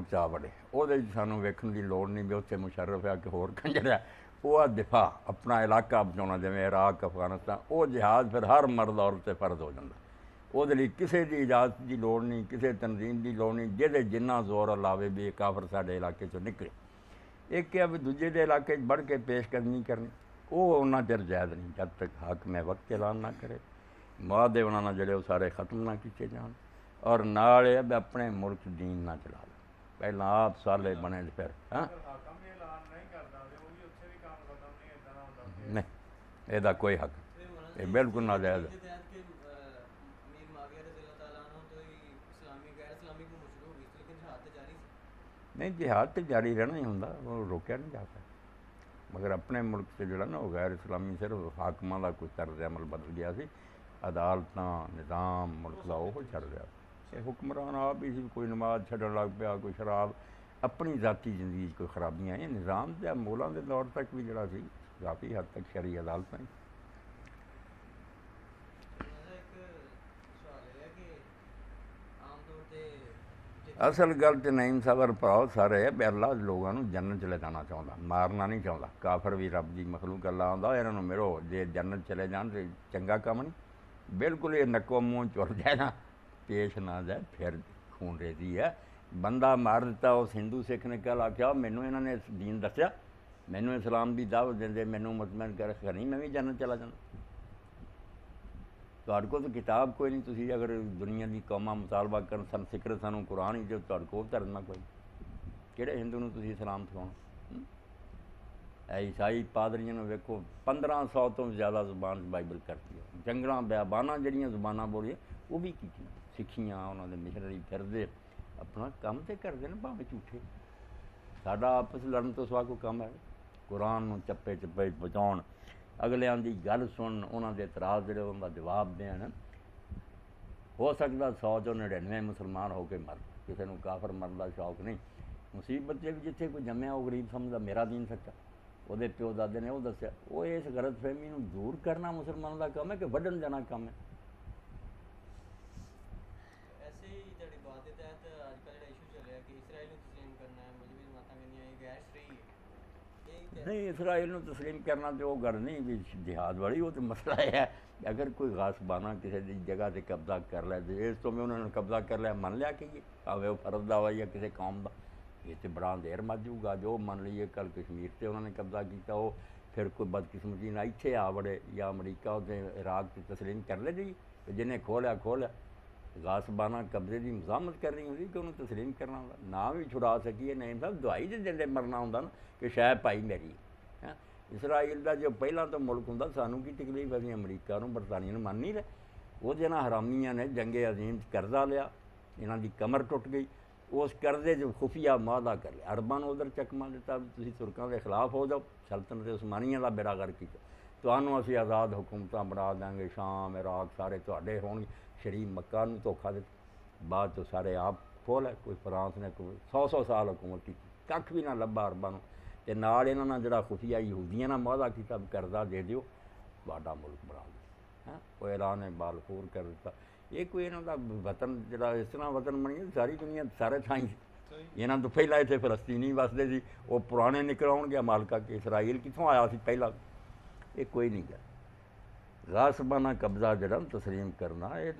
मुल्क च आ वड़े ਉਹਦੇ 'ਚ ਸਾਨੂੰ ਵੇਖਣ ਦੀ ਲੋੜ नहीं भी उत्थे मुशर्रफ है कि होर कंजर है वो आ दिफा अपना इलाका बचाना जिवें इराक अफगानिस्तान वो जिहाद फिर हर मर्द औरत ते फर्ज हो जाता ਉਹਦੇ ਲਈ ਕਿਸੇ ਦੀ इजाजत की लोड़ नहीं किसी तनजीम की लोड़ नहीं ਜਿਹਦੇ जिन्ना जोर लावे भी काफर साडे इलाके चों निकले एक क्या भी दूजे के इलाके बढ़ के पेशकदमी करनी वो उन्ना चिर जायज़ नहीं जब तक हाकम वक्त ऐलान ना करे मुआहदे उन्होंने जोड़े सारे खत्म ना किए जान और नाल भी अपने मुल्क दीन ना चला लो पहला आप साले बने फिर हाँ नहीं ਇਹਦਾ कोई हक ये बिल्कुल नाजायज़ है नहीं जिहाद तो जारी रहना ही होंदा वो रोकया नहीं जाता मगर अपने मुल्क से जोड़ा ना वो गैर इस्लामी सिर्फ हाकमां का कोई तर्ज अमल बदल गया सी अदालत निज़ाम मुल्क का वो चल रहा ये हुक्मरान आप ही कोई नमाज छड्डण लग पिया कोई शराब अपनी ज़ाती जिंदगी कोई खराबियाँ हैं निज़ाम के मोलों के दौर तक भी जोड़ा सी काफ़ी हद तक शरी अदालत असल गल तो नईम साहब भराओ सारे है भी अल्लाह लोगों को जन्नत चले जाना चाहता मारना नहीं चाहता काफर भी रब की मखलूक अल्लाह आंदा इन्हों मिलो जे जन्नत चले जान तो चंगा काम नहीं बिल्कुल ये नक्को मूँह चुर जाए ना पेश ना जाए फिर खून रेजी है बंदा मार दिता उस हिंदू सिख ने कल आख्या मैनू इन्होंने दीन दसिया मैनू इस्लाम की दावत देंदे मैनू मुतमैन कर करी मैं भी जन्नत चला जाना तुहाडे कोल तो किताब कोई नहीं तुसीं अगर दुनिया की कौमां मुतालबा कर सन सिकर सानू कुरान ही जो तुहाडे कोल धरना कोई किहड़े हिंदू नूं तुसीं इस्लाम सिखाउणा ईसाई पादरियां नूं वेखो 1500 तो ज़्यादा जुबान बाइबल करती है जंगलां बियाबानां जिहड़ियां जुबानां बोलियां वो भी कीतियां सिखियां उन्हां दे मिशनरी फिरदे अपना काम तो करते हैं भावें झूठे साडा आपस लड़न तो सिवा कोई काम है कुरान नूं चप्पे चप्पे पहुँचाउण अगलियां दी गल सुन उन्होंने इतराज़ जोड़े उनका जवाब देन हो सकता 100 चों 99 मुसलमान होकर मर किसी को काफर मरन का शौक नहीं मुसीबत भी जिथे कोई जम्मिया वो गरीब समझदा मेरा दीन सच्चा वो प्यो दादे ने वो दसिया वो इस गलत फहमी को दूर करना मुसलमानों का काम है कि वढ़न जाना काम है नहीं इसराइल को तस्लीम करना तो वो गल नहीं भी जिहाद वाली वो तो मसला है अगर कोई गासबाना किसी की जगह से कब्जा कर लै तो इस तो भी उन्होंने कब्जा कर लिया मन लिया कि भावें वो फर्ज का वा या किसी कौम का ये तो बड़ा देर मच जूगा जो मन लीए कल कश्मीर से उन्होंने कब्जा किया वो फिर कोई बदकिस्मती ना इत्थे आ वड़े या अमरीका उत्ते इराक से तस्लीम कर ले जी जिन्हें खोलिया गासबाना कब्जे की मजामत करनी होंगी कि उन्होंने तस्लीम करना होंगे ना भी छुड़ा सकीए नहीं साहब दवाई तो दिंदे मरना होंगे ना कि शायद भाई मेरी है इसराइल का जो पहला तो मुल्क होंगे सानू की तकलीफ अभी अमरीका बरतानिया मन नहीं रहे वो जिन्हें हरामिया ने जंगे अजीम कर्जा लिया इन्हों की कमर टुट गई उस कर्जे जो खुफिया मुआहदा कर लिया अरबां उधर चकमा दिता तुसीं तुर्कों के खिलाफ हो जाओ सल्तनत उस्मानिया का बेड़ा गर्क किया तुहानूं असीं आज़ाद हुकूमत बना देंगे शाम इराक सारे तुहाडे होणगे शरीफ मक्का नूं धोखा दिता बाद तो सारे आप खोल है कोई फ्रांस ने कोई 100 साल हुकूमत की कख भी ना लभा अरबां नूं ते नाल इन्हां नाल जिहड़ा खुफिया यहूदियां नाल मुआहदा कीता कर्जा दे दिओ तुहाडा मुल्क बना दो है वो ऐलान बालफूर कर दिता ये कोई इन्हां दा वतन जिहड़ा इस तरह वतन बनी सारी दुनिया सारे थाई इन्हां तो पहला इत्थे फलस्तीनी वसदे सी वो पुराने निकल आउणगे मालका के इसराइल कित्थों आया सी पहला ये कोई नहीं गया गासबाना कब्जा जड़ा तस्लीम करना ये